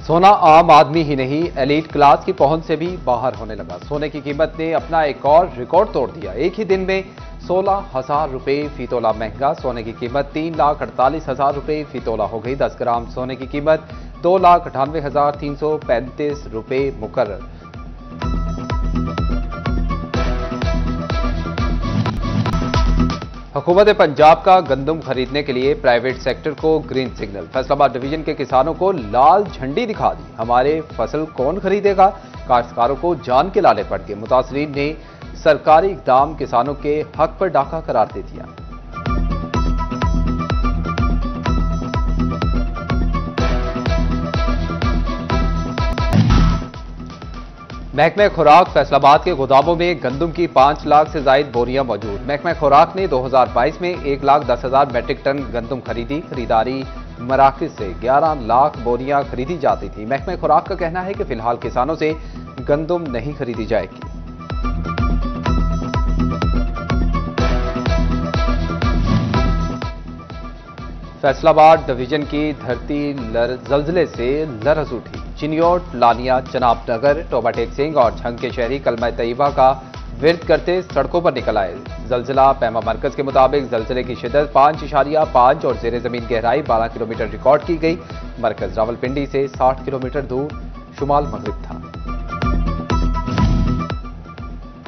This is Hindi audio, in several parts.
सोना आम आदमी ही नहीं, एलीट क्लास की पहुंच से भी बाहर होने लगा। सोने की कीमत ने अपना एक और रिकॉर्ड तोड़ दिया। एक ही दिन में 16,000 रुपए फी तोला महंगा। सोने की कीमत 3,48,000 रुपए फी तोला हो गई। 10 ग्राम सोने की कीमत 2,98,335 रुपए मुकर्रर। हुकूमत पंजाब का गंदम खरीदने के लिए प्राइवेट सेक्टर को ग्रीन सिग्नल। फैसलाबाद डिवीजन के किसानों को लाल झंडी दिखा दी। हमारे फसल कौन खरीदेगा? काश्तकारों को जान के लाले पड़ गए। मुतासरीन ने सरकारी इकदाम किसानों के हक पर डाका करार दे दिया। महकमा खुराक फैसलाबाद के गोदामों में गंदम की 5 लाख से जायद बोरियां मौजूद। महकमा खुराक ने 2022 में 1,10,000 मैट्रिक टन गंदम खरीदी। खरीदारी मराकज से 11 लाख बोरियां खरीदी जाती थी। महकमा खुराक का कहना है कि फिलहाल किसानों से गंदम नहीं खरीदी जाएगी। फैसलाबाद डिवीजन की धरती जल्जले से लरज उठी। चिनियोट, लानिया, चनाब नगर, टोबा टेक सिंह और झंग के शहरी कलमा तैयबा का विरद करते सड़कों पर निकल आए। जल्जला पैमा मरकज के मुताबिक जल्जले की शिदत 5.5 और जेर जमीन गहराई 12 किलोमीटर रिकॉर्ड की गई। मरकज रावलपिंडी से 60 किलोमीटर दूर शुमाल मगरिब था।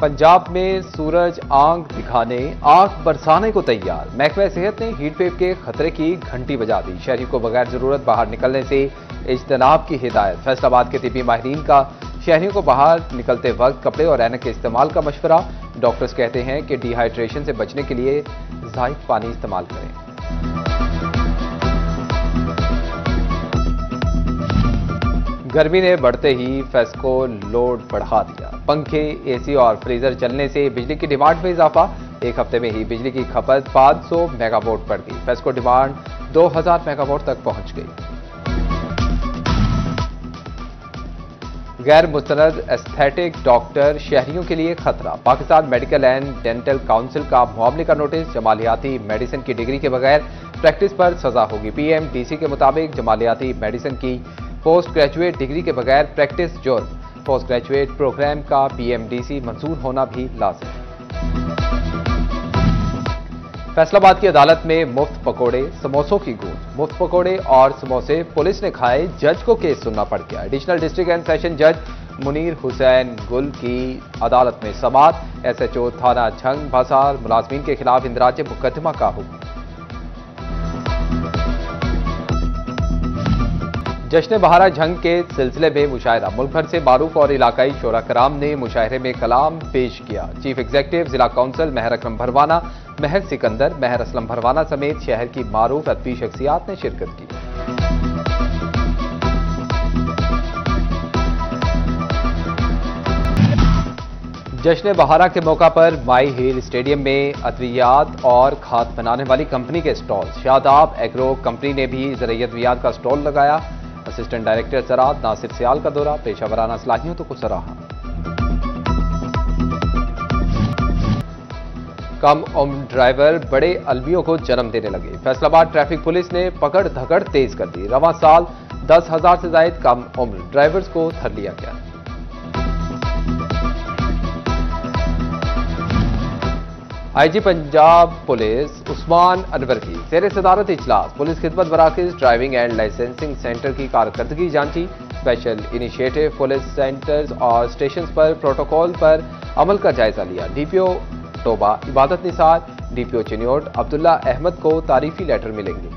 पंजाब में सूरज आंख दिखाने, आंख बरसाने को तैयार। महकमा सेहत ने हीटवेव के खतरे की घंटी बजा दी। शहरी को बगैर जरूरत बाहर निकलने से इज्तनाब की हिदायत। फैसलाबाद के तिब्बी माहिरीन का शहरियों को बाहर निकलते वक्त कपड़े और ऐनक के इस्तेमाल का मशवरा। डॉक्टर्स कहते हैं कि डिहाइड्रेशन से बचने के लिए ज़ायद पानी इस्तेमाल करें। गर्मी ने बढ़ते ही फेस्को लोड बढ़ा दिया। पंखे, एसी और फ्रीजर चलने से बिजली की डिमांड में इजाफा। एक हफ्ते में ही बिजली की खपत 500 मेगावाट बढ़ गई। फेस्को डिमांड 2000 मेगावाट तक पहुंच गई। गैर मुस्तनद एस्थेटिक डॉक्टर शहरियों के लिए खतरा। Pakistan medical and dental council का मुआवने का नोटिस। जमालियाती मेडिसिन की डिग्री के बगैर प्रैक्टिस पर सजा होगी। पीएमडीसी के मुताबिक जमालियाती मेडिसिन की पोस्ट ग्रेजुएट डिग्री के बगैर प्रैक्टिस जुर्म। पोस्ट ग्रेजुएट प्रोग्राम का पीएमडीसी मंजूर होना भी लाजिम। फैसलाबाद की अदालत में मुफ्त पकोड़े, समोसों की गूंज। मुफ्त पकोड़े और समोसे पुलिस ने खाए, जज को केस सुनना पड़ गया। एडिशनल डिस्ट्रिक्ट एंड सेशन जज मुनीर हुसैन गुल की अदालत में समाअत। एसएचओ थाना झंग बाजार मुलाजमीन के खिलाफ इंदराज मुकदमा का हुक्म। जश्न बहारा झंग के सिलसिले में मुशायरा। मुल्क भर से मारूफ और इलाकाई शोरा कराम ने मुशायरे में कलाम पेश किया। चीफ एग्जीक्यूटिव जिला काउंसिल महर अकरम भरवाना, महर सिकंदर, महर असलम भरवाना समेत शहर की मारूफ अदबी शख्सियात ने शिरकत की। जश्न बहारा के मौका पर माई हिल स्टेडियम में अद्वियात और खाद बनाने वाली कंपनी के स्टॉल। शादाब एग्रो कंपनी ने भी ज़राअत का स्टॉल लगाया। असिस्टेंट डायरेक्टर ज़राअत नासिर सियाल का दौरा। पेशावराना सलाहियतों को सराहा। कम उम्र ड्राइवर बड़े अलवियों को जन्म देने लगे। फैसलाबाद ट्रैफिक पुलिस ने पकड़ धकड़ तेज कर दी। रवां साल 10,000 से जायद कम उम्र ड्राइवर्स को धर लिया गया। आईजी पंजाब पुलिस उस्मान अनवर की ज़ेर सदारत इजलास। पुलिस खिदमत मराकज़ ड्राइविंग एंड लाइसेंसिंग सेंटर की कारकर्दगी जांची। स्पेशल इनिशिएटिव पुलिस सेंटर्स और स्टेशन पर प्रोटोकॉल पर अमल का जायजा लिया। डीपीओ टोबा इबादत निसार, डीपीओ चिनियोट अब्दुल्ला अहमद को तारीफी लेटर मिलेंगे।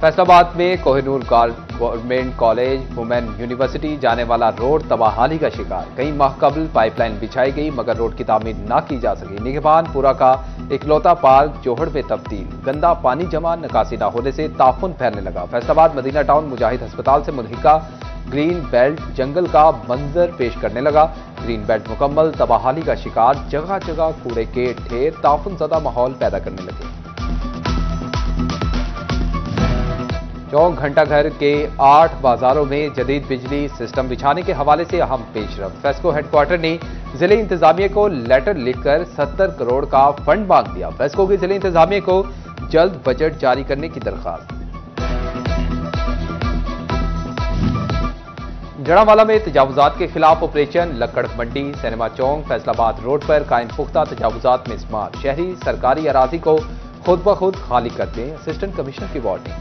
फैसलाबाद में Kohinoor government college women university जाने वाला रोड तबाहाली का शिकार। कई माह कबल पाइपलाइन बिछाई गई मगर रोड की तामीर ना की जा सकी। निगहबानपुरा का इकलौता पार्क जोहड़ में तब्दील। गंदा पानी जमा, निकासी न होने से ताफुन फैलने लगा। फैसलाबाद मदीना टाउन मुजाहिद अस्पताल से मुल्हिका ग्रीन बेल्ट जंगल का मंजर पेश करने लगा। ग्रीन बेल्ट मुकम्मल तबाहाली का शिकार। जगह जगह कूड़े के ढेर ताफुन ज़दा माहौल पैदा करने लगे। चौक घंटा घर के 8 बाजारों में जदीद बिजली सिस्टम बिछाने के हवाले से अहम पेशरफ्त। फेस्को हेडक्वार्टर ने जिले इंतजामिया को लेटर लिखकर 70 करोड़ का फंड मांग दिया। फेस्को की जिले इंतजामिया को जल्द बजट जारी करने की दरखास्त। जड़ावाला में तजावुजात के खिलाफ ऑपरेशन। लक्कड़ मंडी, सिनेमा चौक, फैसलाबाद रोड पर कायम पुख्ता तजावुजात में इस्तेमाल। शहरी सरकारी अराजी को खुद ब खुद खाली कर दें, असिस्टेंट कमिश्नर की वार्निंग।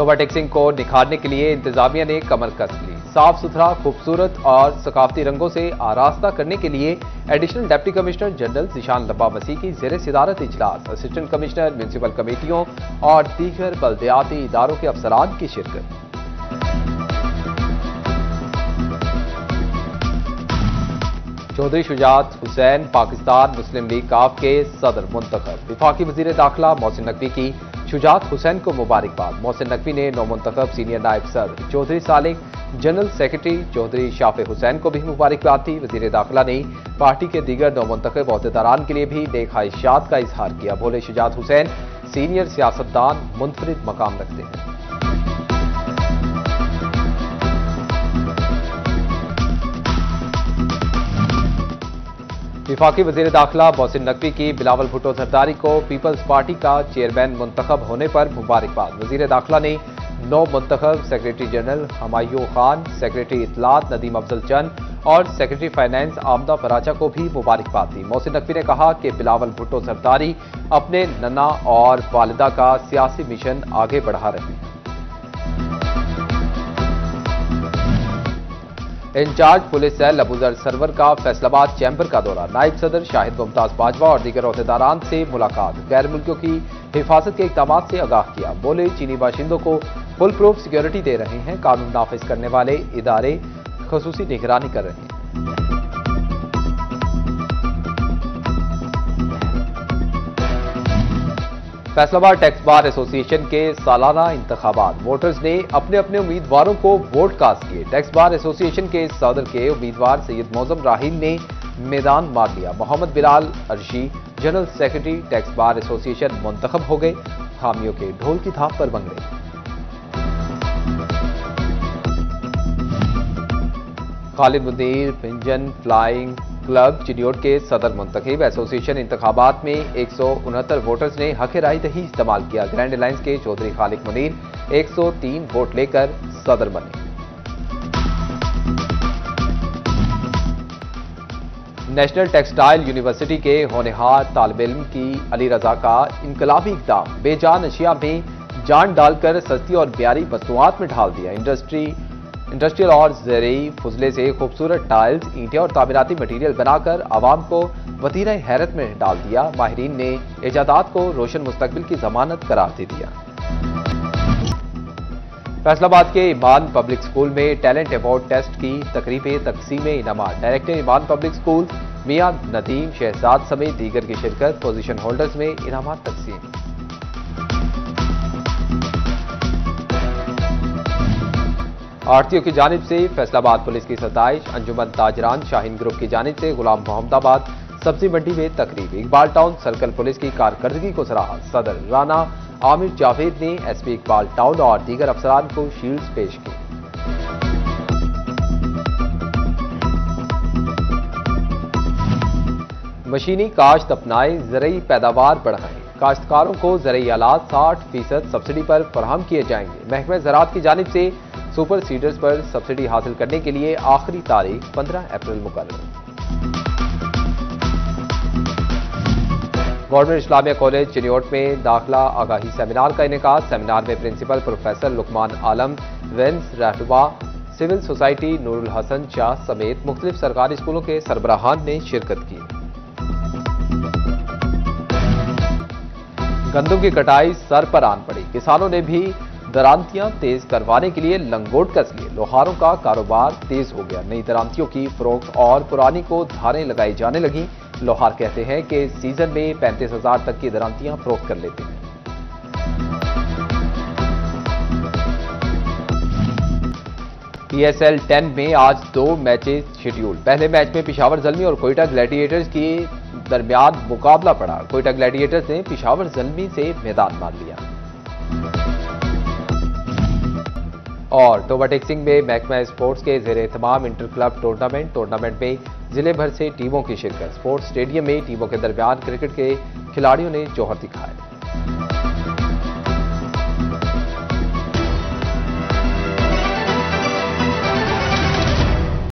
ओवरटेक्सिंग को निखारने के लिए इंतजामिया ने कमर कस ली। साफ सुथरा, खूबसूरत और सकाफती रंगों से आरास्ता करने के लिए additional deputy commissioner general Zeeshan Labba Masih की ज़ेर सदारत इजलास। असिस्टेंट कमिश्नर, म्यूनसिपल कमेटियों और दीगर बल्दियाती इदारों के अफसरान की शिरकत। चौधरी शुजात हुसैन पाकिस्तान मुस्लिम लीग काफ के सदर मुंतखब। वफाकी वजीर दाखिला मोहसिन नकवी की शुजात हुसैन को मुबारकबाद। मोहसिन नकवी ने नौमुंतखब सीनियर नायब सदर चौधरी सालिक, जनरल सेक्रेटरी चौधरी शाफे हुसैन को भी मुबारकबाद दी। वजीर दाखिला ने पार्टी के दीगर नौमुंतखब अहदेदारान के लिए भी नेक ख्वाहिशात का इजहार किया। बोले, शुजात हुसैन सीनियर सियासतदान मुनफरिद मकाम रखते हैं। विफाकी वजीर दाखिला मोहसिन नकवी की बिलावल भुट्टो जरदारी को पीपल्स पार्टी का चेयरमैन मुंतखब होने पर मुबारकबाद। वजीर दाखिला ने नौ मुंतखब secretary general Humayun Khan, secretary इतलात नदीम अफजल चंद और सेक्रेटरी फाइनेंस आमदा फराचा को भी मुबारकबाद दी। मोहसिन नकवी ने कहा कि बिलावल भुट्टो जरदारी अपने नन्ना और वालिदा का सियासी मिशन आगे बढ़ा रहे हैं। Incharge police cell Abuzar Sarwar का फैसलाबाद चैम्बर का दौरा। नायब सदर शाहिद मुमताज बाजवा और दीगर अहदेदारान से मुलाकात। गैर मुल्कियों की हिफाजत के इकदाम से आगाह किया। बोले, चीनी बाशिंदों को फुल प्रूफ सिक्योरिटी दे रहे हैं। कानून नाफिज करने वाले इदारे खसूसी निगरानी कर रहे हैं। फैसलाबाद टैक्स बार एसोसिएशन के सालाना इंतखाबात। वोटर्स ने अपने अपने उम्मीदवारों को वोट कास्ट किए। टैक्स बार एसोसिएशन के सदर के उम्मीदवार सैयद मौजम राहील ने मैदान मार लिया। Mohammad Bilal Arshi general secretary tax bar association मुंतखब हो गए। हामियों के ढोल की थाप पर बन गए। खालिद मुदीर पिंजन फ्लाइंग क्लब चिन्योट के सदर मुंतखब। एसोसिएशन इंतखाबात में 169 वोटर्स ने हक राय दही इस्तेमाल किया। ग्रैंड अलायंस के चौधरी खालिद मुनीर 103 वोट लेकर सदर बने। नेशनल टेक्सटाइल यूनिवर्सिटी के होनहार तालिब इल्म की अली रजा का इनकलाबी इक़दाम। बेजान अशिया में जान डालकर सस्ती और प्यारी मसनूआत में ढाल दिया। इंडस्ट्रियल और ज़रूरी फुजले से खूबसूरत टाइल्स, ईंटें और तामीराती मटीरियल बनाकर आवाम को वतीरा हैरत में डाल दिया। माहिरीन ने इजादात को रोशन मुस्तकबिल की जमानत करार दे दिया। फैसलाबाद के ईमान पब्लिक स्कूल में टैलेंट अवार्ड टेस्ट की तकरीब तकसीम इनामात। डायरेक्टर ईमान पब्लिक स्कूल मियां नदीम शहजाद समेत दीगर की शिरकत। पोजीशन होल्डर्स में इनामात तकसीम। आरटीओ की जानिब से फैसलाबाद पुलिस की सताइश। अंजुमन ताजरान शाहीन ग्रुप की जानिब से गुलाम मोहम्मदाबाद सब्जी मंडी में तकरीब। इकबाल टाउन सर्कल पुलिस की कारकर्दगी को सराहा। सदर राना आमिर जावेद ने एसपी इकबाल टाउन और दीगर अफसरान को शील्ड्स पेश की। मशीनी काश्त अपनाएं, ज़रूरी पैदावार बढ़ाएं। काश्तकारों को ज़रूरी आलात 60% सब्सिडी पर फराहम किए जाएंगे। महकमा ज़राअत की जानिब से सुपर सीडर्स पर सब्सिडी हासिल करने के लिए आखिरी तारीख 15 अप्रैल मुकर्रर। गवर्नमेंट इस्लामिया कॉलेज चिन्योट में दाखिला आगाही सेमिनार का इनेकाद। सेमिनार में प्रिंसिपल प्रोफेसर लुकमान आलम, वेंस रहनुमा, सिविल सोसाइटी नूरुल हसन शाह समेत मुख्तलिफ सरकारी स्कूलों के सरबराहान ने शिरकत की। गंदम की कटाई सर पर आन पड़ी। किसानों ने भी दरांतियां तेज करवाने के लिए लंगोट कस लिए। लोहारों का कारोबार तेज हो गया। नई दरांतियों की फरोख्त और पुरानी को धारें लगाई जाने लगी। लोहार कहते हैं कि सीजन में 35,000 तक की दरांतियां फरोख्त कर लेते हैं। PSL 10 में आज 2 मैचेस शेड्यूल। पहले मैच में पिशावर ज़ल्मी और कोयटा ग्लैडिएटर्स के दरमियान मुकाबला पड़ा। कोयटा ग्लैडिएटर्स ने पिशावर ज़ल्मी से मैदान मार लिया। और ओवरटेक्सिंग में महकमा स्पोर्ट्स के ज़ेर एहतमाम इंटर क्लब टूर्नामेंट में जिले भर से टीमों की शिरकत। स्पोर्ट्स स्टेडियम में टीमों के दरमियान क्रिकेट के खिलाड़ियों ने जौहर दिखाए।